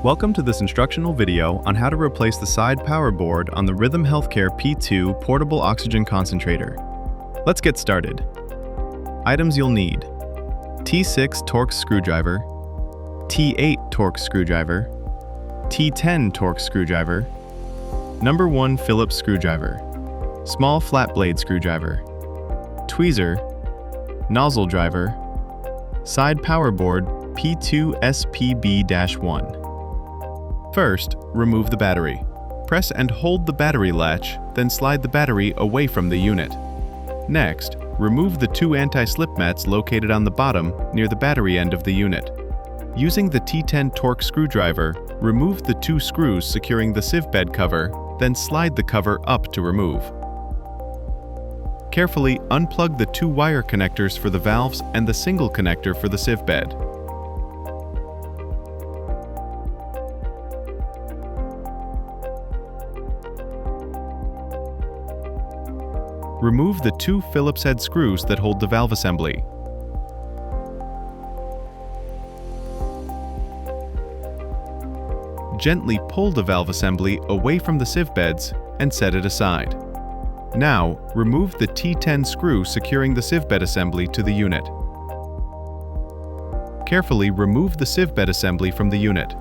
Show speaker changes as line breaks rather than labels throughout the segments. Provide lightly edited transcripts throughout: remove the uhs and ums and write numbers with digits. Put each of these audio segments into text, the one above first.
Welcome to this instructional video on how to replace the side power board on the Rhythm Healthcare P2 portable oxygen concentrator. Let's get started. Items you'll need: T6 Torx screwdriver, T8 Torx screwdriver, T10 Torx screwdriver, number 1 Phillips screwdriver, small flat blade screwdriver, tweezer, nozzle driver, side power board P2 SPB-1. First, remove the battery. Press and hold the battery latch, then slide the battery away from the unit. Next, remove the 2 anti-slip mats located on the bottom near the battery end of the unit. Using the T10 Torx screwdriver, remove the 2 screws securing the sieve bed cover, then slide the cover up to remove. Carefully unplug the 2 wire connectors for the valves and the single connector for the sieve bed. Remove the 2 Phillips head screws that hold the valve assembly. Gently pull the valve assembly away from the sieve beds and set it aside. Now, remove the T10 screw securing the sieve bed assembly to the unit. Carefully remove the sieve bed assembly from the unit.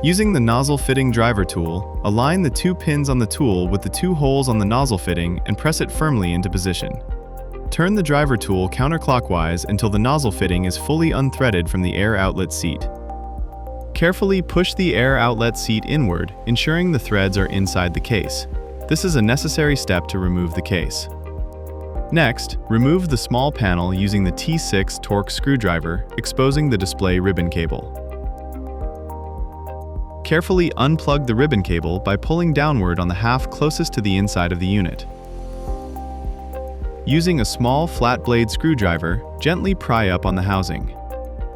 Using the nozzle fitting driver tool, align the 2 pins on the tool with the 2 holes on the nozzle fitting and press it firmly into position. Turn the driver tool counterclockwise until the nozzle fitting is fully unthreaded from the air outlet seat. Carefully push the air outlet seat inward, ensuring the threads are inside the case. This is a necessary step to remove the case. Next, remove the small panel using the T6 Torx screwdriver, exposing the display ribbon cable. Carefully unplug the ribbon cable by pulling downward on the half closest to the inside of the unit. Using a small flat blade screwdriver, gently pry up on the housing.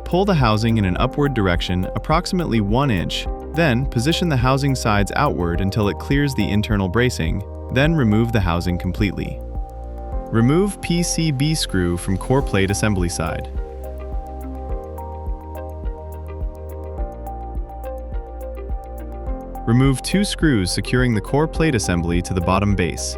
Pull the housing in an upward direction approximately 1 inch, then position the housing sides outward until it clears the internal bracing, then remove the housing completely. Remove PCB screw from core plate assembly side. Remove 2 screws securing the core plate assembly to the bottom base.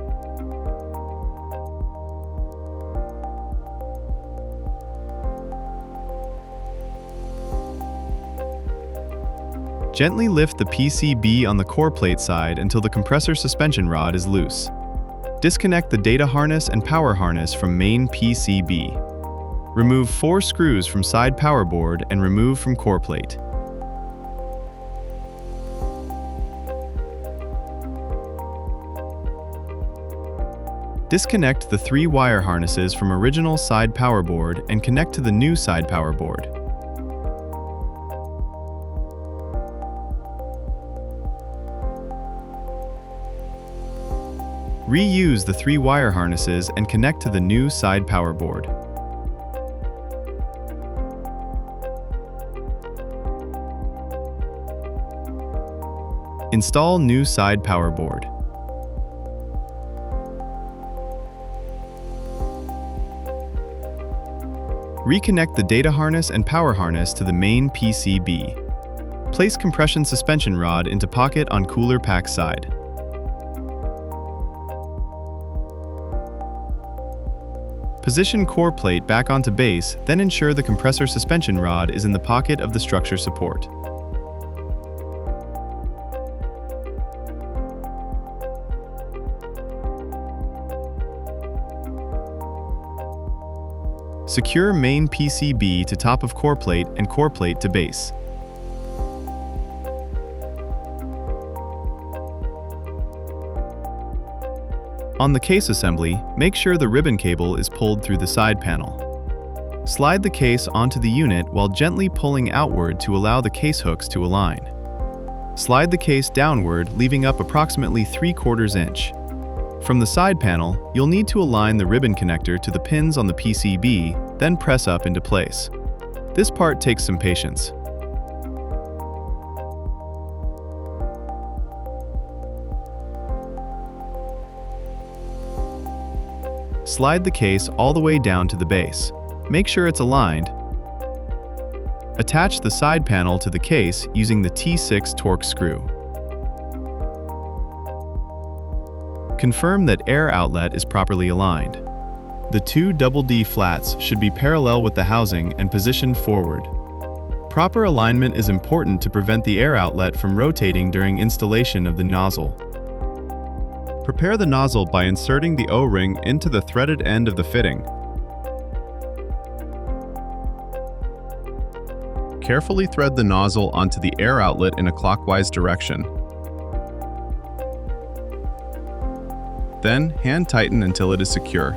Gently lift the PCB on the core plate side until the compressor suspension rod is loose. Disconnect the data harness and power harness from main PCB. Remove 4 screws from side power board and remove from core plate. Disconnect the 3 wire harnesses from original side power board and connect to the new side power board. Reuse the 3 wire harnesses and connect to the new side power board. Install new side power board. Reconnect the data harness and power harness to the main PCB. Place compression suspension rod into pocket on cooler pack side. Position core plate back onto base, then ensure the compressor suspension rod is in the pocket of the structure support. Secure main PCB to top of core plate and core plate to base. On the case assembly, make sure the ribbon cable is pulled through the side panel. Slide the case onto the unit while gently pulling outward to allow the case hooks to align. Slide the case downward, leaving up approximately 3/4 inch. From the side panel, you'll need to align the ribbon connector to the pins on the PCB, then press up into place. This part takes some patience. Slide the case all the way down to the base. Make sure it's aligned. Attach the side panel to the case using the T6 Torx screw. Confirm that air outlet is properly aligned. The two double D flats should be parallel with the housing and positioned forward. Proper alignment is important to prevent the air outlet from rotating during installation of the nozzle. Prepare the nozzle by inserting the O-ring into the threaded end of the fitting. Carefully thread the nozzle onto the air outlet in a clockwise direction. Then, hand tighten until it is secure.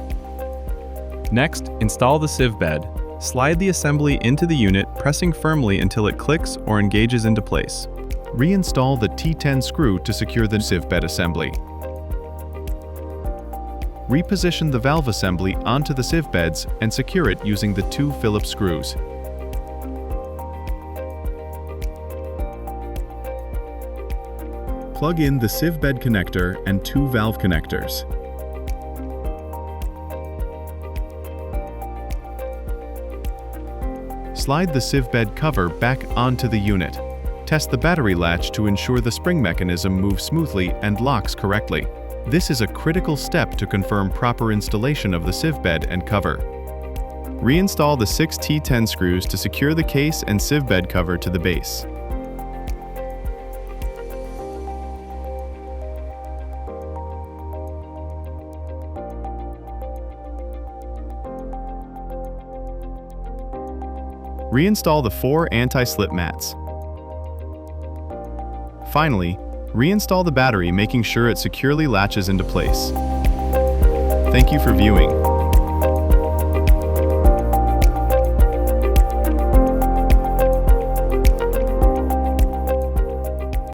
Next, install the sieve bed. Slide the assembly into the unit, pressing firmly until it clicks or engages into place. Reinstall the T10 screw to secure the sieve bed assembly. Reposition the valve assembly onto the sieve beds and secure it using the two Phillips screws. Plug in the sieve bed connector and two valve connectors. Slide the sieve bed cover back onto the unit. Test the battery latch to ensure the spring mechanism moves smoothly and locks correctly. This is a critical step to confirm proper installation of the sieve bed and cover. Reinstall the 6 T10 screws to secure the case and sieve bed cover to the base. Reinstall the 4 anti-slip mats. Finally, reinstall the battery, making sure it securely latches into place. Thank you for viewing.